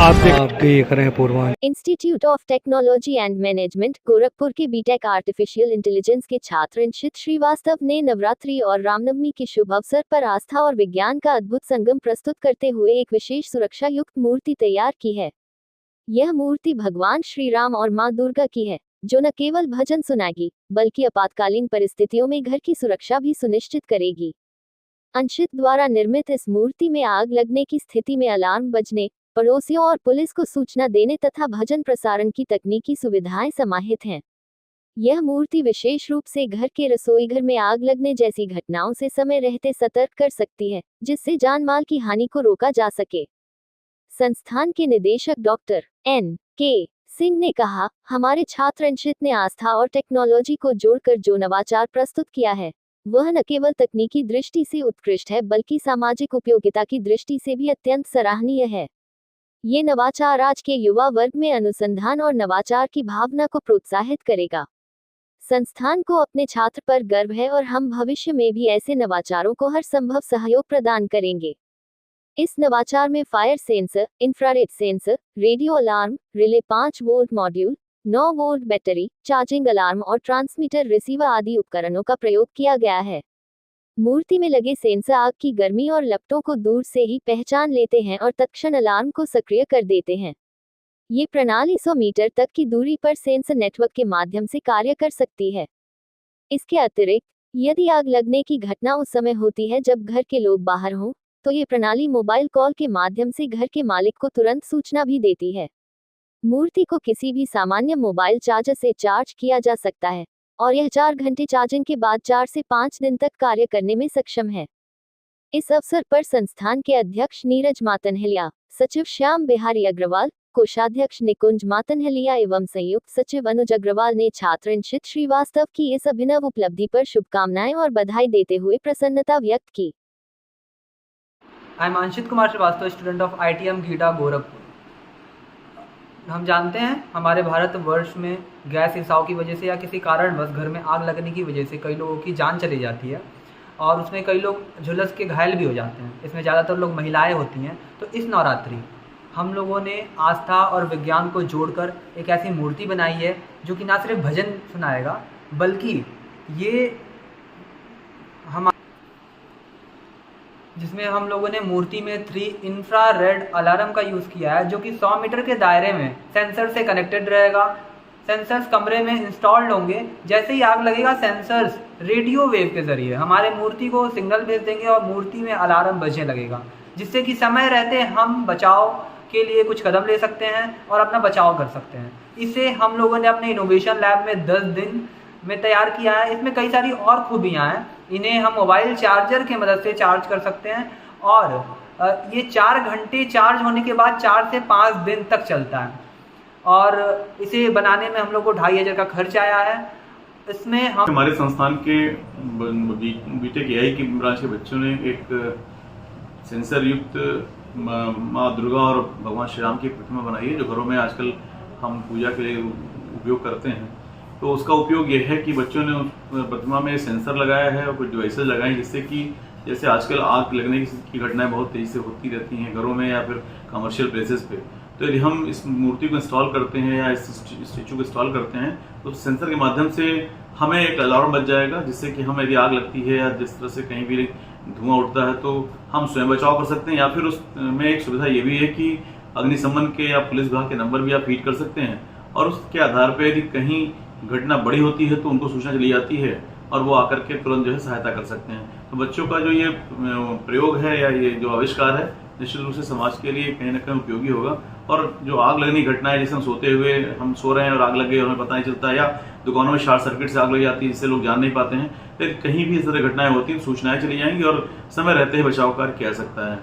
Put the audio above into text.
आप देख रहे हैं Purvanchal. Institute of technology and management Gorakhpur के बीटेक आर्टिफिशियल इंटेलिजेंस के छात्र इंशित श्रीवास्तव ने नवरात्रि और रामनवमी के शुभ अवसर पर आस्था और विज्ञान का अद्भुत संगम प्रस्तुत करते हुए एक विशेष सुरक्षा युक्त मूर्ति तैयार की है। यह मूर्ति भगवान श्री राम और मां दुर्गा की है, जो न केवल भजन सुनाएगी बल्कि आपातकालीन परिस्थितियों में घर की सुरक्षा भी सुनिश्चित करेगी। अंशित द्वारा निर्मित इस मूर्ति में आग लगने की स्थिति में अलार्म बजने, पड़ोसियों और पुलिस को सूचना देने तथा भजन प्रसारण की तकनीकी सुविधाएं समाहित हैं। यह मूर्ति विशेष रूप से घर के रसोईघर में आग लगने जैसी घटनाओं से समय रहते सतर्क कर सकती है, जिससे जान माल की हानि को रोका जा सके। संस्थान के निदेशक डॉक्टर N.K. सिंह ने कहा, हमारे छात्र अंशित ने आस्था और टेक्नोलॉजी को जोड़कर जो नवाचार प्रस्तुत किया है, वह न केवल तकनीकी दृष्टि से उत्कृष्ट है बल्कि सामाजिक उपयोगिता की दृष्टि से भी अत्यंत सराहनीय है। ये नवाचार आज के युवा वर्ग में अनुसंधान और नवाचार की भावना को प्रोत्साहित करेगा। संस्थान को अपने छात्र पर गर्व है और हम भविष्य में भी ऐसे नवाचारों को हर संभव सहयोग प्रदान करेंगे। इस नवाचार में fire sensor, infrared sensor, radio alarm, relay 5 volt module, 9 volt battery, charging alarm और ट्रांसमीटर रिसीवर आदि उपकरणों का प्रयोग किया गया है। मूर्ति में लगे सेंसर आग की गर्मी और लपटों को दूर से ही पहचान लेते हैं और तत्क्षण अलार्म को सक्रिय कर देते हैं। ये प्रणाली 100 मीटर तक की दूरी पर सेंसर नेटवर्क के माध्यम से कार्य कर सकती है। इसके अतिरिक्त, यदि आग लगने की घटना उस समय होती है जब घर के लोग बाहर हों, तो ये प्रणाली मोबाइल कॉल के माध्यम से घर के मालिक को तुरंत सूचना भी देती है। मूर्ति को किसी भी सामान्य मोबाइल चार्जर से चार्ज किया जा सकता है और यह 4 घंटे चार्जिंग के बाद 4 से 5 दिन तक कार्य करने में सक्षम है। इस अवसर पर संस्थान के अध्यक्ष नीरज मातनहलिया, सचिव श्याम बिहारी अग्रवाल, कोषाध्यक्ष निकुंज मातनहलिया एवं संयुक्त सचिव अनुज अग्रवाल ने छात्र इंशित श्रीवास्तव की इस अभिनव उपलब्धि पर शुभकामनाएं और बधाई देते हुए प्रसन्नता व्यक्त की। I am Anshit Kumar Srivastava, student of ITM GIDA Gorakhpur. हम जानते हैं हमारे भारतवर्ष में गैस रिसाव की वजह से या किसी कारणवश घर में आग लगने की वजह से कई लोगों की जान चली जाती है और उसमें कई लोग झुलस के घायल भी हो जाते हैं। इसमें ज़्यादातर लोग महिलाएं होती हैं। तो इस नवरात्रि हम लोगों ने आस्था और विज्ञान को जोड़कर एक ऐसी मूर्ति बनाई है जो कि ना सिर्फ भजन सुनाएगा बल्कि ये जिसमें हम लोगों ने मूर्ति में 3 इंफ्रारेड अलार्म का यूज़ किया है, जो कि 100 मीटर के दायरे में सेंसर से कनेक्टेड रहेगा। सेंसर्स कमरे में इंस्टॉल्ड होंगे। जैसे ही आग लगेगा, सेंसर्स रेडियो वेव के जरिए हमारे मूर्ति को सिग्नल भेज देंगे और मूर्ति में अलार्म बजने लगेगा, जिससे कि समय रहते हम बचाव के लिए कुछ कदम ले सकते हैं और अपना बचाव कर सकते हैं। इसे हम लोगों ने अपने इनोवेशन लैब में 10 दिन में तैयार किया है। इसमें कई सारी और खूबियाँ हैं। इन्हें हम मोबाइल चार्जर की मदद से चार्ज कर सकते हैं और ये 4 घंटे चार्ज होने के बाद 4 से 5 दिन तक चलता है और इसे बनाने में हम लोग को 2500 का खर्च आया है। इसमें हम हमारे संस्थान के बीटेक AI की ब्रांच के बच्चों ने एक सेंसर युक्त माँ दुर्गा और भगवान श्री राम की प्रतिमा बनाई है, जो घरों में आजकल हम पूजा के लिए उपयोग करते हैं। तो उसका उपयोग यह है कि बच्चों ने प्रतिमा में सेंसर लगाया है और कुछ डिवाइसेस लगाए, जिससे कि जैसे आजकल आग लगने की घटनाएं बहुत तेज़ी से होती रहती हैं घरों में या फिर कमर्शियल प्लेसेस पे। तो यदि हम इस मूर्ति को इंस्टॉल करते हैं या इस स्टैचू को इंस्टॉल करते हैं तो सेंसर के माध्यम से हमें एक अलार्म बज जाएगा, जिससे कि हमें यदि आग लगती है या जिस तरह से कहीं भी धुआं उठता है तो हम स्वयं बचाव कर सकते हैं। या फिर उसमें एक सुविधा ये भी है कि अग्निशमन के या पुलिस विभाग के नंबर भी आप फीड कर सकते हैं और उसके आधार पर यदि कहीं घटना बड़ी होती है तो उनको सूचना चली जाती है और वो आकर के तुरंत जो है सहायता कर सकते हैं। तो बच्चों का जो ये प्रयोग है या ये जो आविष्कार है, निश्चित रूप से समाज के लिए कहीं ना कहीं उपयोगी होगा। और जो आग लगने की घटना है, जैसे हम सोते हुए हम सो रहे हैं और आग लग गई और हमें पता नहीं चलता, या दुकानों में शॉर्ट सर्किट से आग लग जाती है जिससे लोग जान नहीं पाते हैं, तो कहीं भी इस तरह घटनाएं होती हैं सूचनाएं चली जाएंगी और समय रहते ही बचाव कार्य किया जा सकता है।